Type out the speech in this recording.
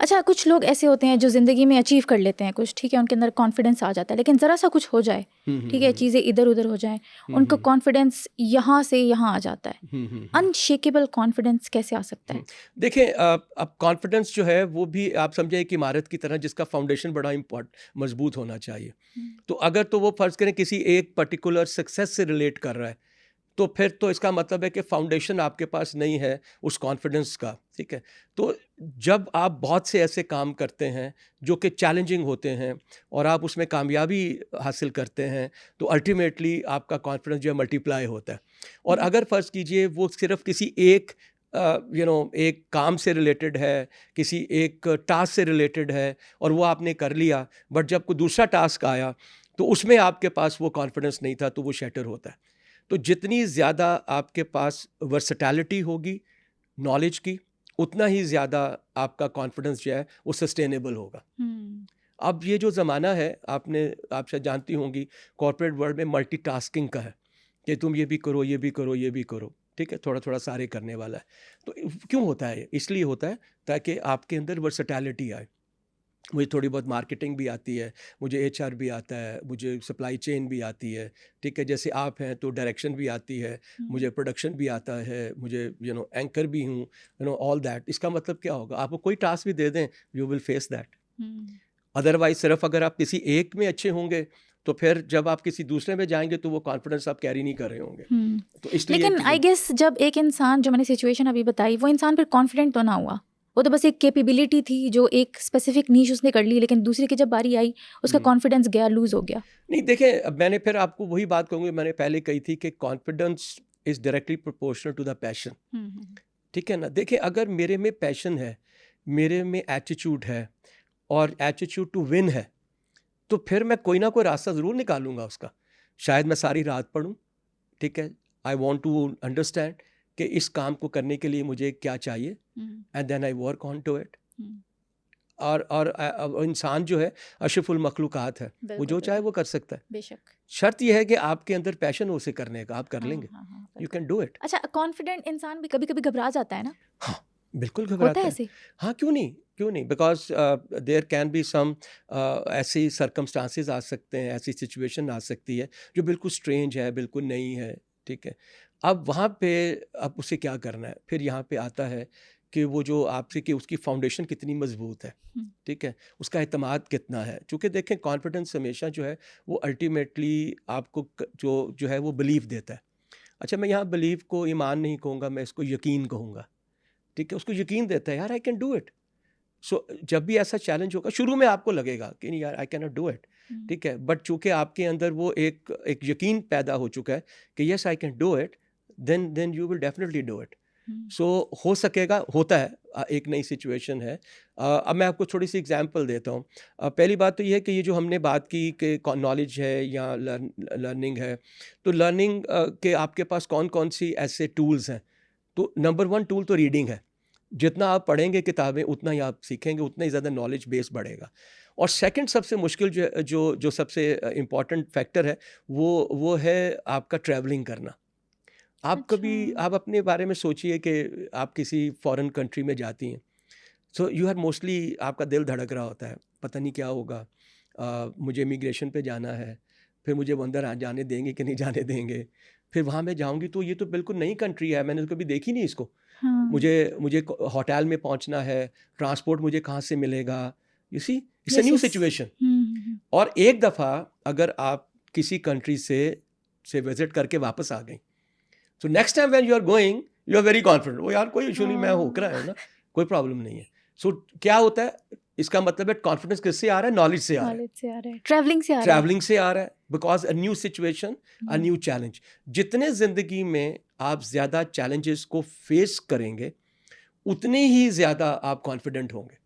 अच्छा, कुछ लोग ऐसे होते हैं जो ज़िंदगी में अचीव कर लेते हैं कुछ, ठीक है, उनके अंदर कॉन्फिडेंस आ जाता है, लेकिन ज़रा सा कुछ हो जाए, ठीक है, चीज़ें इधर-उधर हो जाएँ, उनका कॉन्फिडेंस यहाँ से यहाँ आ जाता है। अनशेकेबल कॉन्फिडेंस कैसे आ सकता है? देखिए अब कॉन्फिडेंस जो है वो भी आप समझे एक इमारत की तरह जिसका फाउंडेशन बड़ा मजबूत होना चाहिए। तो अगर तो वो फ़र्ज़ करें किसी एक पर्टिकुलर सक्सेस से रिलेट कर रहा है, तो फिर तो इसका मतलब है कि फाउंडेशन आपके पास नहीं है उस कॉन्फिडेंस का, ठीक है? तो जब आप बहुत से ऐसे काम करते हैं जो कि चैलेंजिंग होते हैं और आप उसमें कामयाबी हासिल करते हैं, तो अल्टीमेटली आपका कॉन्फिडेंस जो है मल्टीप्लाई होता है। और अगर फ़र्ज़ कीजिए वो सिर्फ़ किसी एक एक काम से रिलेटेड है, किसी एक टास्क से रिलेटेड है और वो आपने कर लिया, बट जब कोई दूसरा टास्क आया, तो उसमें आपके पास वो कॉन्फिडेंस नहीं था, तो वो शैटर होता है। तो जितनी ज़्यादा आपके पास वर्सटैलिटी होगी नॉलेज की, उतना ही ज़्यादा आपका कॉन्फिडेंस जो है वो सस्टेनेबल होगा। अब ये जो ज़माना है आप शायद जानती होंगी कॉर्पोरेट वर्ल्ड में मल्टीटास्किंग का है कि तुम ये भी करो, ये भी करो, ये भी करो, ठीक है? थोड़ा-थोड़ा सारे करने वाला है। तो क्यों होता है ये? इसलिए होता है ताकि आपके अंदर वर्सटैलिटी आए। मुझे थोड़ी बहुत मार्केटिंग भी आती है, मुझे एचआर भी आता है, मुझे सप्लाई चेन भी आती है, ठीक है? जैसे आप हैं तो डायरेक्शन भी आती है, मुझे प्रोडक्शन भी आता है, मुझे एंकर भी हूँ, ऑल दैट। इसका मतलब क्या होगा? आपको कोई टास्क भी दे दें, you will face that. Otherwise सिर्फ अगर आप किसी एक में अच्छे होंगे, तो फिर जब आप किसी दूसरे में जाएँगे तो वो कॉन्फिडेंस आप कैरी नहीं कर रहे होंगे। तो इसलिए लेकिन कि आई गेस जब एक इंसान, जो मैंने सिचुएशन अभी बताई, वो इंसान फिर कॉन्फिडेंट तो ना हुआ, वो तो बस एक कैपेबिलिटी थी जो एक स्पेसिफिक नीश उसने कर ली, लेकिन दूसरी की जब बारी आई उसका कॉन्फिडेंस गया, लूज हो गया। नहीं देखिए, अब मैंने फिर आपको वही बात कहूँगी मैंने पहले कही थी कि confidence is directly proportional to the passion. ठीक है ना? देखिए अगर मेरे में पैशन है, मेरे में एटीट्यूड है और एटीट्यूड टू विन है, तो फिर मैं कोई ना कोई रास्ता ज़रूर निकालूँगा उसका। शायद मैं सारी रात पढूँ, ठीक है? आई वांट टू अंडरस्टैंड कि इस काम को करने के लिए मुझे क्या चाहिए and then I work on to it. और इंसान जो है अशरफुल मखलूक़ात है, वो बिल्कुल, जो चाहे बिल्कुल। वो कर सकता है। बेशक। शर्त यह है कि आपके अंदर पैशन हो उसे करने का, आप कर हाँ, लेंगे। हाँ, हाँ, यू बिल्कुल। Can do it. अच्छा, कॉन्फिडेंट इंसान भी कभी-कभी घबरा जाता है ना? हाँ, बिल्कुल होता है घबराता है। ऐसे? हाँ, क्यों नहीं? क्यों नहीं? Because there can be some ऐसी सर्कमस्टांसेस आ सकते हैं, ऐसी सिचुएशन आ सकती है, जो बिल्कुल स्ट्रेंज है, बिल्कुल नई है, ठीक है? अब वहाँ पे अब उसे क्या करना है? फिर यहाँ पे आता है कि वो जो आपसे कि उसकी फाउंडेशन कितनी मज़बूत है, हुँ, ठीक है? उसका एतमाद कितना है? चूँकि देखें कॉन्फिडेंस हमेशा जो है, वो अल्टीमेटली आपको जो है वो बिलीव देता है। अच्छा मैं यहाँ बिलीव को ईमान नहीं कहूँगा, मैं इसको यकीन कहूँगा। ठीक है, उसको यकीन देता है यार आई कैन डू इट। सो जब भी ऐसा चैलेंज होगा शुरू में आपको लगेगा कि नहीं यार I can not do it, हुँ, ठीक है, बट चूंकि आपके अंदर वो एक यकीन पैदा हो चुका है कि yes I can do it, then you will definitely do it. हुँ। सो हो सकेगा, होता है। एक नई सिचुएशन है। अब मैं आपको थोड़ी सी एग्जांपल देता हूँ। पहली बात तो ये है कि ये जो हमने बात की कि नॉलेज है या लर्निंग है, तो लर्निंग के आपके पास कौन कौन सी ऐसे टूल्स हैं? तो नंबर वन टूल तो रीडिंग है। जितना आप पढ़ेंगे किताबें उतना ही आप सीखेंगे, उतना ही ज़्यादा नॉलेज बेस बढ़ेगा। और सेकंड सबसे मुश्किल जो सबसे इम्पॉर्टेंट फैक्टर है, वो है आपका ट्रैवलिंग करना। अच्छा। आप अपने बारे में सोचिए कि आप किसी फॉरेन कंट्री में जाती हैं, सो यू आर मोस्टली आपका दिल धड़क रहा होता है, पता नहीं क्या होगा। मुझे इमिग्रेशन पे जाना है, फिर मुझे वो अंदर जाने देंगे कि नहीं जाने देंगे। फिर वहाँ मैं जाऊँगी तो ये तो बिल्कुल नई कंट्री है, मैंने तो कभी देखी नहीं इसको। हाँ। मुझे मुझे होटल में पहुंचना है, ट्रांसपोर्ट मुझे कहाँ से मिलेगा, you see it's a yes, new yes. Situation. हुँ, हुँ, हुँ। और एक दफ़ा अगर आप किसी कंट्री से विजिट करके वापस आ गई, so next time when you are going you are very confident, वो यार कोई इशू नहीं, मैं होकर आया हूँ ना, कोई प्रॉब्लम नहीं है। सो क्या होता है, इसका मतलब है कॉन्फिडेंस किससे आ रहा है? नॉलेज से आ रहा है, नॉलेज से आ रहा है, ट्रैवलिंग से आ रहा है। ट्रैवलिंग से आ रहा है, because a new situation, a hmm. New challenge. जितने ज़िंदगी में आप ज़्यादा चैलेंजेस को फेस करेंगे, उतने ही ज़्यादा आप कॉन्फिडेंट होंगे।